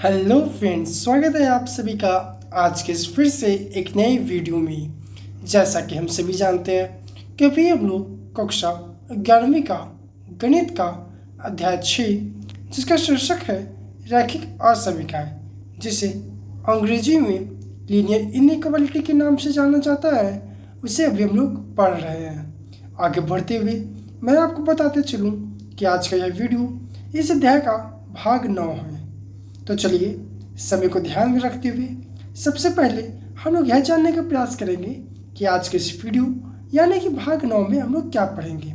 Hello friends, स्वागत है आप सभी का आज के इस फिर से एक नई वीडियो में। जैसा कि हम सभी जानते हैं कि अभी हम लोग कक्षा 11वीं का गणित का अध्याय 6 जिसका शीर्षक है रैखिक असमीकाएं, जिसे अंग्रेजी में लीनियर इनइक्वालिटी के नाम से जाना जाता है, उसे अभी हम लोग पढ़ रहे हैं। आगे बढ़ते हुए मैं आपको बताते चलूँ कि आज का यह वीडियो इस अध्याय का भाग 9 है। तो चलिए समय को ध्यान में रखते हुए सबसे पहले हम लोग यह जानने का प्रयास करेंगे कि आज के इस वीडियो यानी कि भाग 9 में हम लोग क्या पढ़ेंगे।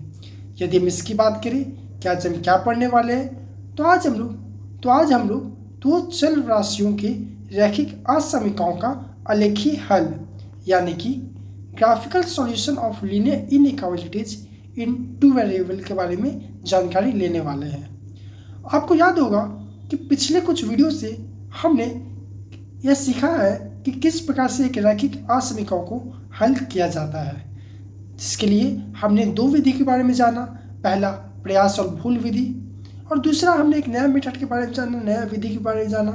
यदि हम इसकी बात करें कि आज हम क्या पढ़ने वाले हैं, तो आज हम लोग दो चल राशियों के रैखिक असमीकाओं का आलेखी हल यानी कि graphical solution of linear inequalities in two variable के बारे में जानकारी लेने वाले हैं। आपको याद होगा कि पिछले कुछ वीडियो से हमने यह सीखा है कि किस प्रकार से एक रैखिक असमीकाओं को हल किया जाता है, जिसके लिए हमने दो विधि के बारे में जाना। पहला प्रयास और भूल विधि, और दूसरा हमने एक नया मेथड के बारे में जाना, नया विधि के बारे में जाना,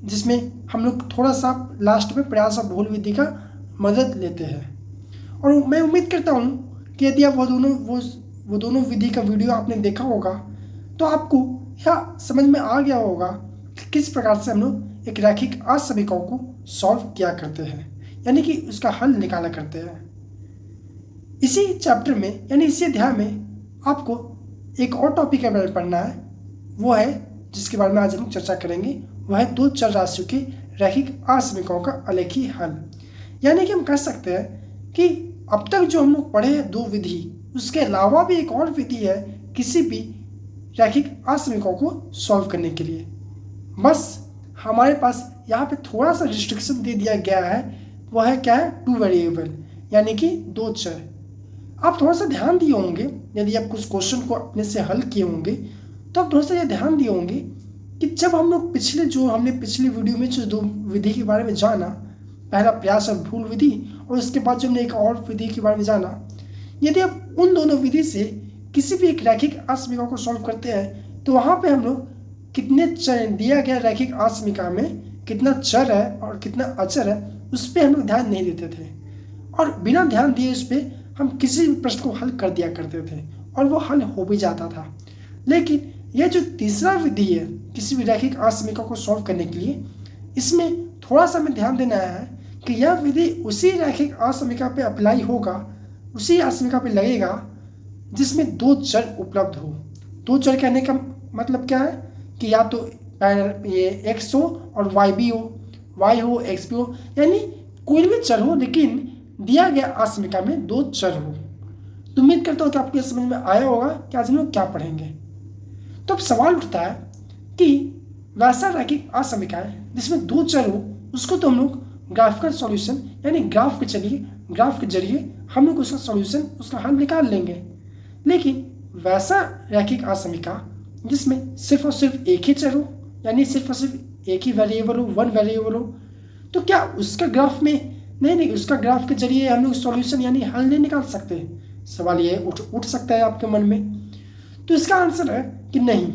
जिसमें हम लोग थोड़ा सा लास्ट में प्रयास और भूल विधि का मदद लेते हैं। और मैं उम्मीद करता हूँ कि यदि आप वो दोनों विधि का वीडियो आपने देखा होगा तो आपको यह समझ में आ गया होगा कि किस प्रकार से हम लोग एक रैखिक असमीकाओं को सॉल्व किया करते हैं, यानी कि उसका हल निकाला करते हैं। इसी चैप्टर में यानी इसी अध्याय में आपको एक और टॉपिक के बारे में पढ़ना है, वो है जिसके बारे में आज हम चर्चा करेंगे, वह है दो चर राशियों के रैखिक असमीकाओं का आलेखी हल। यानी कि हम कह सकते हैं कि अब तक जो हम लोग पढ़े दो विधि, उसके अलावा भी एक और विधि है किसी भी रैखिक असमीकाओं को सॉल्व करने के लिए। बस हमारे पास यहाँ पे थोड़ा सा रिस्ट्रिक्शन दे दिया गया है, वह है क्या है, टू वेरिएबल यानी कि दो चर। आप थोड़ा सा ध्यान दिए होंगे, यदि आप कुछ क्वेश्चन को अपने से हल किए होंगे तो आप थोड़ा सा यह ध्यान दिए होंगे कि जब हम लोग हमने पिछली वीडियो में जो दो विधि के बारे में जाना, पहला प्रयास और भूल विधि और उसके बाद जो हमने एक और विधि के बारे में जाना, यदि आप उन दोनों विधि से किसी भी एक रैखिक असमीका को सॉल्व करते हैं तो वहाँ पे हम लोग कितने चर दिया गया रैखिक असमीका में कितना चर है और कितना अचर है, उस पर हम लोग ध्यान नहीं देते थे, और बिना ध्यान दिए उस पर हम किसी भी प्रश्न को हल कर दिया करते थे और वो हल हो भी जाता था। लेकिन यह जो तीसरा विधि है किसी भी रैखिक असमीका को सॉल्व करने के लिए, इसमें थोड़ा सा हमें ध्यान देना है कि यह विधि उसी रैखिक असमीका पे अप्लाई होगा, उसी असमीका पे लगेगा जिसमें दो चर उपलब्ध हो। दो चर कहने का मतलब क्या है कि या तो ये x हो और y भी हो, y हो x भी हो, यानी कोई भी चर हो लेकिन दिया गया असमीका में दो चर हो। तो उम्मीद करता हूँ कि आपको समझ में आया होगा कि आज हम लोग क्या पढ़ेंगे। तो अब सवाल उठता है कि वैसा रैखिक असमीका है जिसमें दो चर हो, उसको तो हम लोग ग्राफिकल सॉल्यूशन यानी ग्राफ के जरिए हम लोग उसका सॉल्यूशन, उसका हल निकाल लेंगे। लेकिन वैसा रैखिक असमीका जिसमें सिर्फ और सिर्फ एक ही चर हो, यानी सिर्फ और सिर्फ एक ही वेरिएबल हो, वन वेरिएबल हो, तो क्या उसका ग्राफ में नहीं उसका ग्राफ के जरिए हम लोग सॉल्यूशन यानी हल नहीं निकाल सकते? सवाल ये उठ सकता है आपके मन में। तो इसका आंसर है कि नहीं।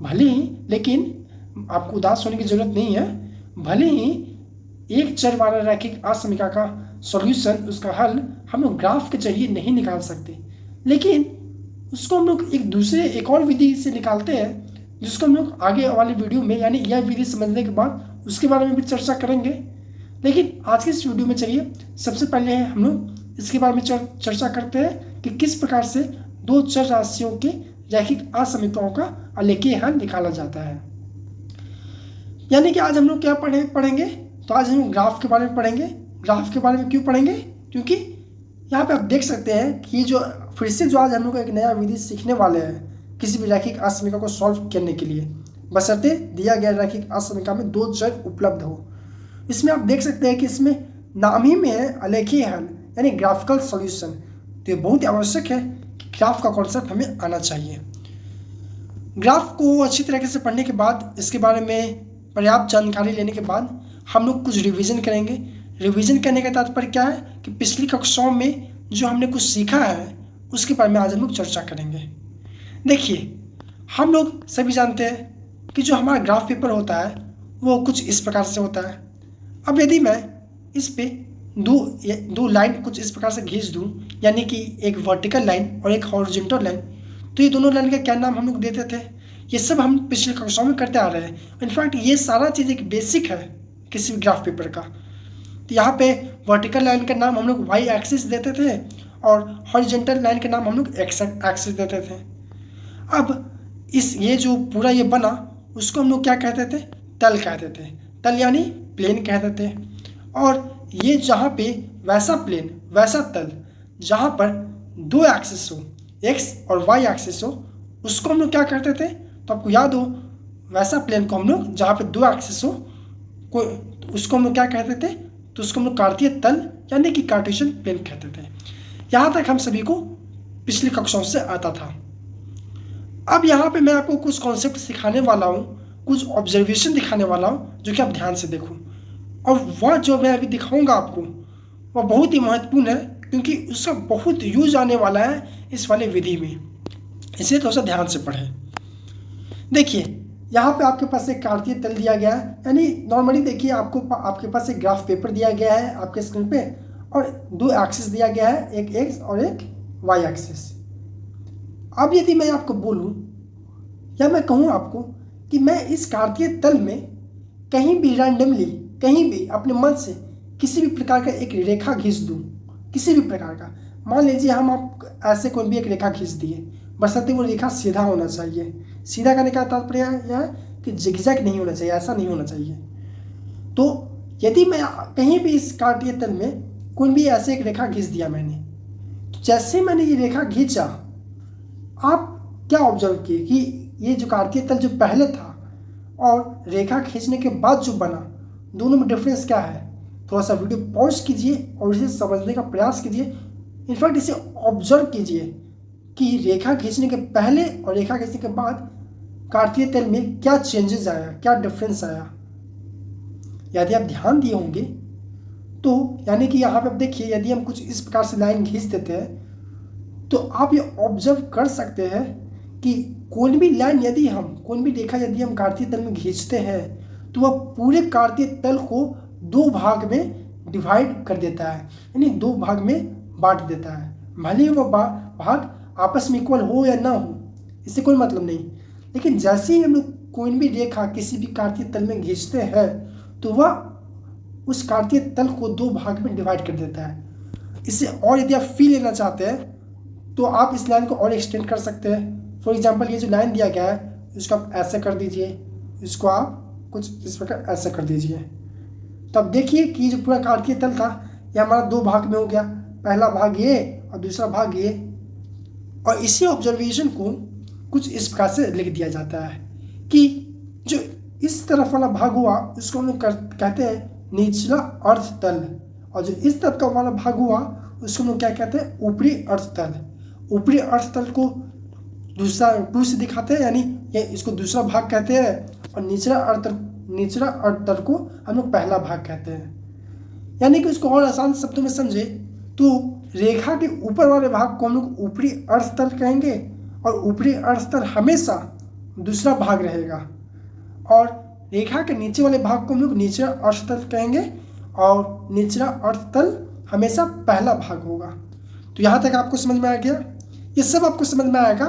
भले ही, लेकिन आपको उदास होने की जरूरत नहीं है। भले ही एक चर वाला रैखिक असमीका का सॉल्यूशन, उसका हल हम लोग ग्राफ के जरिए नहीं निकाल सकते, लेकिन उसको हम लोग एक और विधि से निकालते हैं, जिसको हम लोग आगे वाली वीडियो में यानी यह विधि समझने के बाद उसके बारे में भी चर्चा करेंगे। लेकिन आज के इस वीडियो में चलिए सबसे पहले हम लोग इसके बारे में चर्चा करते हैं कि किस प्रकार से दो चर राशियों के रैखिक असमीकाओं का आलेखीय हल निकाला जाता है। यानी कि आज हम लोग क्या पढ़ेंगे, तो आज हम ग्राफ के बारे में पढ़ेंगे। ग्राफ के बारे में क्यों पढ़ेंगे? क्योंकि यहाँ पे आप देख सकते हैं कि जो फिर से जो आज हम लोग एक नया विधि सीखने वाले हैं किसी भी रैखिक असमीका को सॉल्व करने के लिए, बशर्ते दिया गया रैखिक असमीका में दो चर उपलब्ध हो। इसमें आप देख सकते हैं कि इसमें नाम ही में है आलेखीय हल यानी ग्राफिकल सॉल्यूशन। तो ये बहुत ही आवश्यक है कि ग्राफ का कॉन्सेप्ट हमें आना चाहिए। ग्राफ को अच्छी तरीके से पढ़ने के बाद, इसके बारे में पर्याप्त जानकारी लेने के बाद हम लोग कुछ रिविज़न करेंगे। रिवीजन करने का तात्पर्य क्या है कि पिछली कक्षाओं में जो हमने कुछ सीखा है उसके बारे में आज हम लोग चर्चा करेंगे। देखिए, हम लोग सभी जानते हैं कि जो हमारा ग्राफ पेपर होता है वो कुछ इस प्रकार से होता है। अब यदि मैं इस पे दो लाइन कुछ इस प्रकार से खींच दूँ, यानी कि एक वर्टिकल लाइन और एक हॉरिजॉन्टल लाइन, तो ये दोनों लाइन का क्या नाम हम लोग देते थे? ये सब हम पिछले कक्षाओं में करते आ रहे हैं। इनफैक्ट ये सारा चीज़ एक बेसिक है किसी भी ग्राफ पेपर का। तो यहाँ पे वर्टिकल लाइन का नाम हम लोग वाई एक्सिस देते थे और हॉरिजॉन्टल लाइन का नाम हम लोग एक्स एक्सिस देते थे। अब ये जो पूरा ये बना उसको हम लोग क्या कहते थे? तल कहते थे। तल यानी प्लेन कहते थे। और ये जहाँ पे वैसा प्लेन वैसा तल जहाँ पर दो एक्सिस हो, एक्स और वाई एक्सिस हो, उसको हम लोग क्या करते थे? तो आपको याद हो, वैसा प्लेन को हम लोग जहाँ पे दो एक्सिस हो उसको हम लोग क्या कहते थे? तो उसको हम लोग कार्तीय तल यानी कि कार्टेशियन प्लेन कहते थे। यहाँ तक हम सभी को पिछली कक्षाओं से आता था। अब यहाँ पे मैं आपको कुछ कॉन्सेप्ट सिखाने वाला हूँ, कुछ ऑब्जर्वेशन दिखाने वाला हूँ, जो कि आप ध्यान से देखो। और वह जो मैं अभी दिखाऊंगा आपको वह बहुत ही महत्वपूर्ण है, क्योंकि उसका बहुत यूज आने वाला है इस वाले विधि में, इसलिए थोड़ा सा ध्यान से पढ़ें। देखिए यहाँ पे आपके पास एक कार्तीय तल दिया गया है, यानी नॉर्मली देखिए आपके पास एक ग्राफ पेपर दिया गया है आपके स्क्रीन पे, और दो एक्सिस दिया गया है, एक एक्स और एक वाई एक्सिस। अब यदि मैं आपको बोलूँ या मैं कहूँ आपको कि मैं इस कार्तीय तल में कहीं भी रैंडमली, कहीं भी अपने मन से किसी भी प्रकार का एक रेखा खींच दूँ, किसी भी प्रकार का, मान लीजिए हम आप ऐसे कोई भी एक रेखा खींच दिए, बशर्ते वो रेखा सीधा होना चाहिए। सीधा करने का तात्पर्य यह है कि जिगजैग नहीं होना चाहिए, ऐसा नहीं होना चाहिए। तो यदि मैं कहीं भी इस कार्तीय तल में कोई भी ऐसे एक रेखा खींच दिया मैंने, तो जैसे मैंने ये रेखा खींचा, आप क्या ऑब्जर्व किए कि ये जो कार्तीय तल जो पहले था और रेखा खींचने के बाद जो बना, दोनों में डिफरेंस क्या है? थोड़ा सा वीडियो पॉज कीजिए और इसे समझने का प्रयास कीजिए। इनफैक्ट इसे ऑब्जर्व कीजिए कि रेखा खींचने के पहले और रेखा खींचने के बाद कार्तीय तल में क्या चेंजेस आया, क्या डिफरेंस आया। यदि आप ध्यान दिए होंगे तो यानी कि यहाँ पे आप देखिए, यदि हम कुछ इस प्रकार से लाइन खींच देते हैं तो आप ये ऑब्जर्व कर सकते हैं कि कोई भी लाइन यदि हम कोई भी रेखा यदि हम कार्तीय तल में खींचते हैं तो वह पूरे कार्तीय तल को दो भाग में डिवाइड कर देता है, यानी दो भाग में बांट देता है। भले ही वह भाग आपस में इक्वल हो या ना हो, इससे कोई मतलब नहीं, लेकिन जैसे ही हम लोग कोई भी रेखा किसी भी कार्तीय तल में खींचते हैं तो वह उस कार्तीय तल को दो भाग में डिवाइड कर देता है। इससे और यदि आप फील लेना चाहते हैं तो आप इस लाइन को और एक्सटेंड कर सकते हैं। फॉर एग्जांपल ये जो लाइन दिया गया है इसको आप ऐसे कर दीजिए, इसको आप कुछ इस प्रकार ऐसे कर दीजिए। तो अब देखिए कि जो पूरा कार्तीय तल था ये हमारा दो भाग में हो गया, पहला भाग ये और दूसरा भाग ये। और इसी ऑब्जर्वेशन को कुछ इस प्रकार से लिख दिया जाता है कि जो इस तरफ वाला भाग हुआ उसको हम लोग कहते हैं निचला अर्ध तल, और जो इस तरफ का वाला भाग हुआ उसको हम लोग क्या कहते हैं? ऊपरी अर्ध तल। ऊपरी अर्ध तल को दूसरा 2 से दिखाते हैं, यानी ये इसको दूसरा भाग कहते हैं, और निचला अर्ध तल को हम लोग पहला भाग कहते हैं। यानी कि उसको और आसान शब्दों में समझे तो रेखा के ऊपर वाले भाग को हम लोग ऊपरी अर्ध तल कहेंगे, और ऊपरी अर्ध तल हमेशा दूसरा भाग रहेगा, और रेखा के नीचे वाले भाग को हम लोग निचला अर्ध तल कहेंगे, और निचला अर्ध तल हमेशा पहला भाग होगा। तो यहाँ तक आपको समझ में आ गया। ये सब आपको समझ में आएगा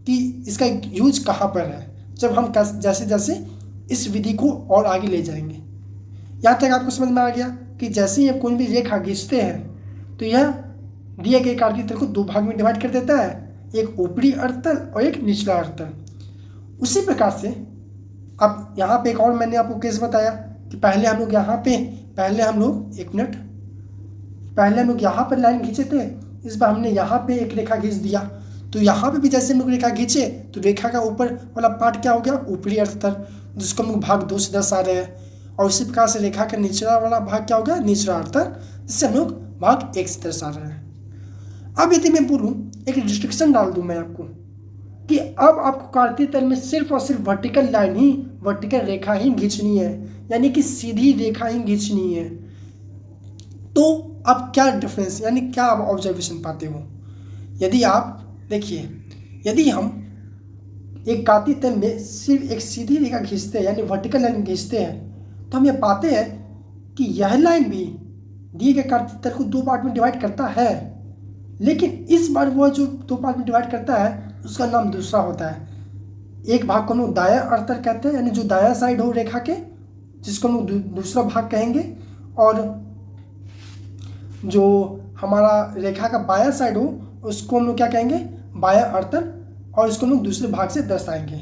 कि इसका यूज कहाँ पर है जब हम जैसे जैसे इस विधि को और आगे ले जाएंगे। यहाँ तक आपको समझ में आ गया कि जैसे ही कोई भी रेखा खींचते हैं तो यह दिए गए कार्तीय तल को दो भाग में डिवाइड कर देता है, एक ऊपरी अर्ध तल और एक निचला अर्ध तल। उसी प्रकार से अब यहाँ पे एक और मैंने आपको केस बताया कि पहले हम लोग यहाँ पर लाइन खींचे थे, इस बार हमने यहाँ पे एक रेखा खींच दिया। तो यहाँ पे भी जैसे हम लोग रेखा खींचे तो रेखा का ऊपर वाला पार्ट क्या हो गया? ऊपरी अर्ध तल, जिसको हम लोग भाग 2 से दर्शा रहे हैं। और उसी प्रकार से रेखा का निचला वाला भाग क्या हो गया? निचला अर्ध तल, जिससे हम लोग भाग 1 से दर्शा रहे हैं। अब यदि मैं बोलूँ, एक रिस्ट्रिक्शन डाल दूँ मैं आपको कि अब आपको कार्तीय तल में सिर्फ और सिर्फ वर्टिकल रेखा ही खींचनी है, यानी कि सीधी रेखा ही खींचनी है। तो अब क्या डिफरेंस, यानी क्या आप ऑब्जर्वेशन पाते हो? यदि आप देखिए, यदि हम एक काती तल में सिर्फ एक सीधी रेखा खींचते हैं यानी वर्टिकल लाइन खींचते हैं तो हम ये पाते हैं कि यह लाइन भी दिए गए काती तल को दो पार्ट में डिवाइड करता है, लेकिन इस बार वह जो दो पार्ट में डिवाइड करता है उसका नाम दूसरा होता है। एक भाग को हम लोग दायां अर्थतल कहते हैं यानी जो दायां साइड हो रेखा के, जिसको हम लोग दूसरा भाग कहेंगे, और जो हमारा रेखा का बायां साइड हो उसको हम लोग क्या कहेंगे, बायां अर्थतल, और इसको हम लोग दूसरे भाग से दर्शाएंगे।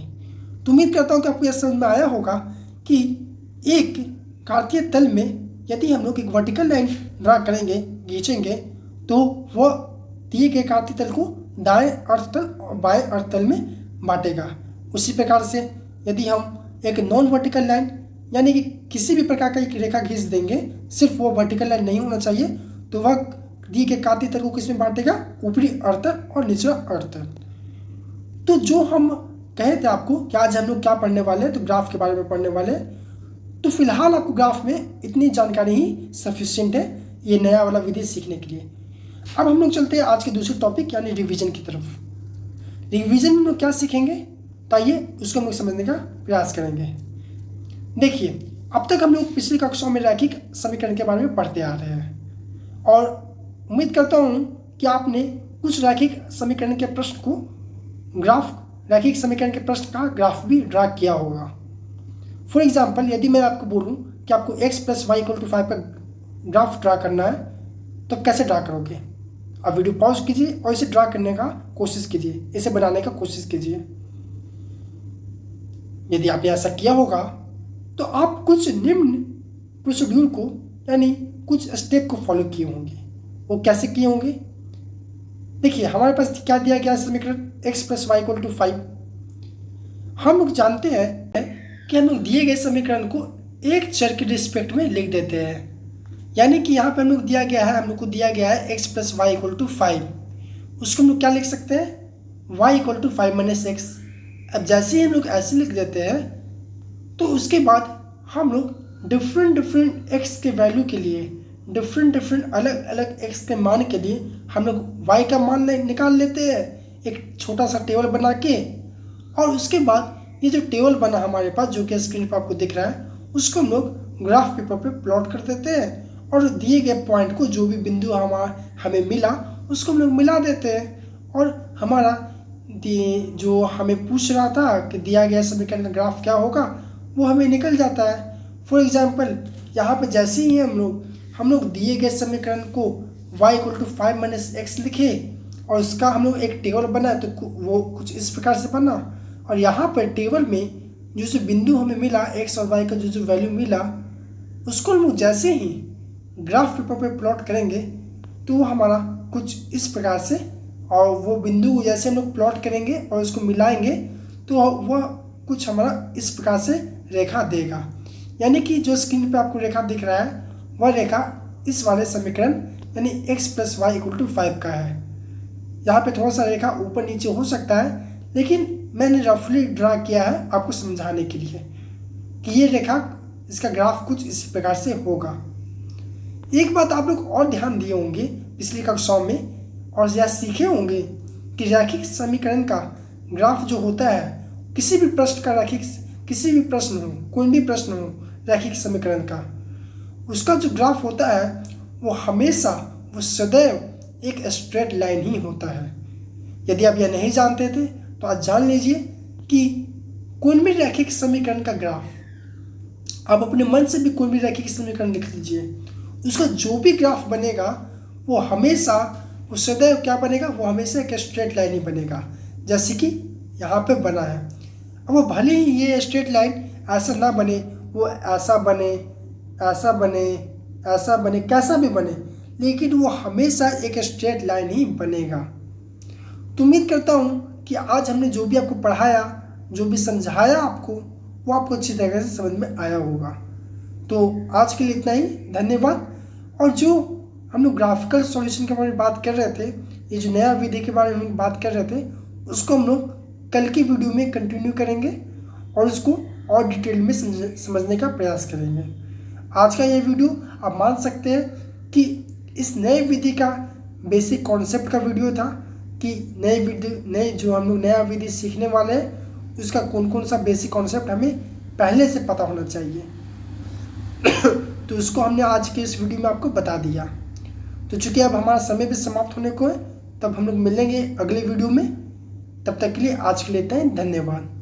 तो उम्मीद करता हूँ कि आपको यह समझ में आया होगा कि एक कार्तीय तल में यदि हम लोग एक वर्टिकल लाइन ड्रा करेंगे, खींचेंगे, तो वह दिए गए कार्तीय तल को दाएं अर्थतल और बाएं अर्थतल में बांटेगा। उसी प्रकार से यदि हम एक नॉन वर्टिकल लाइन यानी कि किसी भी प्रकार का एक रेखा खींच देंगे, सिर्फ वो वर्टिकल लाइन नहीं होना चाहिए, तो वह दिए गए कार्तीय तल को किसमें बांटेगा, ऊपरी अर्थतल और निचला अर्थतल। तो जो हम कहे थे आपको कि आज हम लोग क्या पढ़ने वाले हैं, तो ग्राफ के बारे में पढ़ने वाले हैं। तो फिलहाल आपको ग्राफ में इतनी जानकारी ही सफिशिएंट है ये नया वाला विधि सीखने के लिए। अब हम लोग चलते हैं आज के दूसरे टॉपिक यानी रिवीजन की तरफ। रिवीजन में हम लोग क्या सीखेंगे, तो आइए उसको हम लोग समझने का प्रयास करेंगे। देखिए, अब तक हम लोग पिछली कक्षाओं में रैखिक समीकरण के बारे में पढ़ते आ रहे हैं और उम्मीद करता हूँ कि आपने कुछ रैखिक समीकरण के प्रश्न को रैखिक समीकरण के प्रश्न का ग्राफ भी ड्रा किया होगा। फॉर एग्जाम्पल, यदि मैं आपको बोलूँ कि आपको x + y = 5 का ग्राफ ड्रा करना है, तो कैसे ड्रा करोगे? अब वीडियो पॉज कीजिए और इसे ड्रा करने का कोशिश कीजिए, इसे बनाने का कोशिश कीजिए। यदि आपने ऐसा किया होगा तो आप कुछ निम्न प्रोसीड्यूर को यानी कुछ स्टेप को फॉलो किए होंगे। वो कैसे किए होंगे? देखिए, हमारे पास क्या दिया गया समीकरण x + y = 5। हम लोग जानते हैं कि हम लोग दिए गए समीकरण को एक चर के रिस्पेक्ट में लिख देते हैं, यानी कि यहाँ पे हम लोग दिया गया है, हम लोग को दिया गया है x + y = 5। उसको हम लोग क्या लिख सकते हैं, y = 5 - x। अब जैसे ही हम लोग ऐसे लिख देते हैं तो उसके बाद हम लोग डिफरेंट x के वैल्यू के लिए, डिफरेंट अलग अलग x के मान के लिए हम लोग y का मान निकाल लेते हैं एक छोटा सा टेबल बना के। और उसके बाद ये जो टेबल बना हमारे पास, जो कि स्क्रीन पर आपको दिख रहा है, उसको हम लोग ग्राफ पेपर पे प्लॉट कर देते हैं और दिए गए पॉइंट को, जो भी बिंदु हमें मिला, उसको हम लोग मिला देते हैं और हमारा जो हमें पूछ रहा था कि दिया गया समीकरण का ग्राफ क्या होगा, वो हमें निकल जाता है। फॉर एग्जाम्पल, यहाँ पे जैसे ही हम लोग दिए गए समीकरण को y = 5 - x लिखे और उसका हम लोग एक टेबल बना, तो वो कुछ इस प्रकार से बना। और यहाँ पर टेबल में जो बिंदु हमें मिला, x और y का जो वैल्यू मिला, उसको हम लोग जैसे ही ग्राफ पेपर पे प्लॉट करेंगे तो वो हमारा कुछ इस प्रकार से, और वो बिंदु को जैसे हम लोग प्लॉट करेंगे और उसको मिलाएंगे तो वह कुछ हमारा इस प्रकार से रेखा देगा। यानी कि जो स्क्रीन पे आपको रेखा दिख रहा है, वह रेखा इस वाले समीकरण यानी x + y = 5 का है। यहाँ पे थोड़ा सा रेखा ऊपर नीचे हो सकता है, लेकिन मैंने रफली ड्रा किया है आपको समझाने के लिए कि ये रेखा, इसका ग्राफ कुछ इसी प्रकार से होगा। एक बात आप लोग और ध्यान दिए होंगे पिछली कक्षाओं में, और यह सीखे होंगे कि रैखिक समीकरण का ग्राफ जो होता है, किसी भी प्रश्न का किसी भी प्रश्न हो, कोई भी प्रश्न हो रैखिक समीकरण का, उसका जो ग्राफ होता है वो हमेशा, वो सदैव एक स्ट्रेट लाइन ही होता है। यदि आप यह नहीं जानते थे तो आज जान लीजिए कि कोई भी रैखिक समीकरण का ग्राफ, आप अपने मन से भी कोई भी रैखिक समीकरण लिख लीजिए, उसका जो भी ग्राफ बनेगा वो हमेशा, वो सदैव क्या बनेगा, वो हमेशा एक स्ट्रेट लाइन ही बनेगा, जैसे कि यहाँ पे बना है। अब वो भले ही ये स्ट्रेट लाइन ऐसा ना बने, वो ऐसा बने, ऐसा बने, ऐसा बने, कैसा भी बने, लेकिन वो हमेशा एक स्ट्रेट लाइन ही बनेगा। तो उम्मीद करता हूँ कि आज हमने जो भी आपको पढ़ाया, जो भी समझाया आपको, वो आपको अच्छी तरह से समझ में आया होगा। तो आज के लिए इतना ही, धन्यवाद। और जो हम लोग ग्राफिकल सॉल्यूशन के बारे में बात कर रहे थे, ये जो नया विधि के बारे में बात कर रहे थे, उसको हम लोग कल की वीडियो में कंटिन्यू करेंगे और उसको और डिटेल में समझने का प्रयास करेंगे। आज का ये वीडियो आप मान सकते हैं कि इस नए विधि का बेसिक कॉन्सेप्ट का वीडियो था कि नए जो हम लोग नया विधि सीखने वाले हैं उसका कौन कौन सा बेसिक कॉन्सेप्ट हमें पहले से पता होना चाहिए। तो उसको हमने आज के इस वीडियो में आपको बता दिया। तो चूँकि अब हमारा समय भी समाप्त होने को है, तब हम लोग मिलेंगे अगले वीडियो में। तब तक के लिए आज के लिए इतना ही, धन्यवाद।